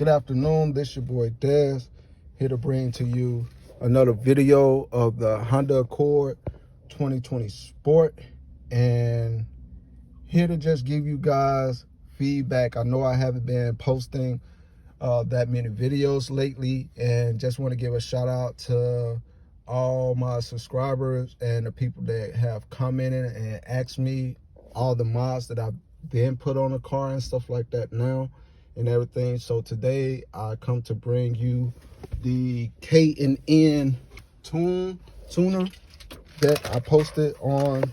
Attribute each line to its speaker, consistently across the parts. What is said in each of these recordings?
Speaker 1: Good afternoon, this your boy Dez, here to bring to you another video of the Honda Accord 2020 Sport, and here to just give you guys feedback. I know I haven't been posting that many videos lately, and just want to give a shout out to all my subscribers and the people that have commented and asked me all the mods that I've been put on the car and stuff like that now and everything. So today I come to bring you the K&N tuner that I posted on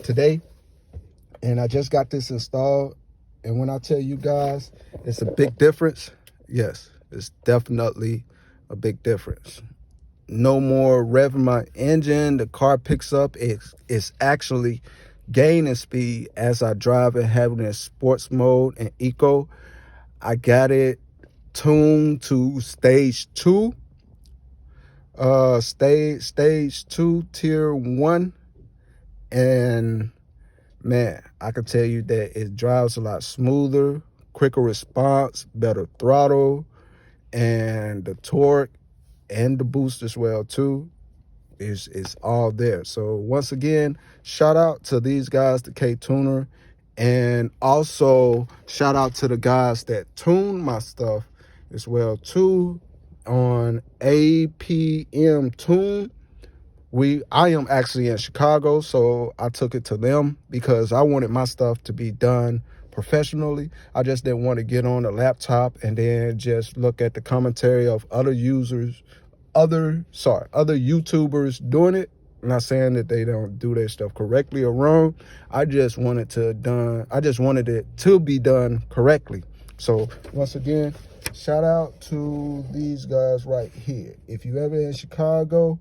Speaker 1: today, and I just got this installed. And when I tell you guys it's a big difference, yes, it's definitely a big difference. No more revving my engine. The car picks up. It's actually gaining speed as I drive it, having it in sports mode and eco. I got it tuned to stage 2, stage 2 tier 1, and man, I can tell you that it drives a lot smoother, quicker response, better throttle, and the torque and the boost as well too is all there. So once again, shout out to these guys, the KTuner, and also shout out to the guys that tune my stuff as well too on APM Tune. I am actually in Chicago, so I took it to them because I wanted my stuff to be done professionally. I just didn't want to get on a laptop and then just look at the commentary of other YouTubers doing it. I'm not saying that they don't do their stuff correctly or wrong. I just wanted it to be done correctly. So once again, shout out to these guys right here. If you ever in Chicago,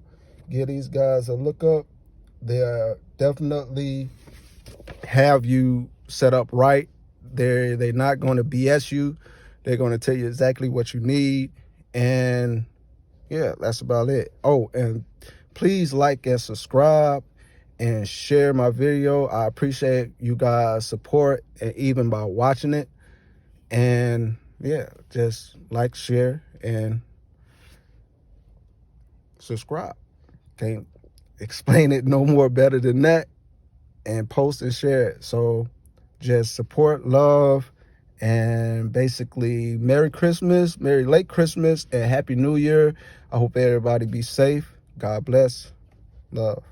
Speaker 1: give these guys a look up. They're definitely have you set up right. They're not going to BS you. They're going to tell you exactly what you need. And yeah, that's about it. Oh, and please like and subscribe and share my video. I appreciate you guys' support, and even by watching it. And yeah, just like, share, and subscribe. Can't explain it no more better than that. And post and share it. So just support, love, and basically Merry Christmas, Merry late Christmas, and Happy New Year. I hope everybody be safe. God bless. Love.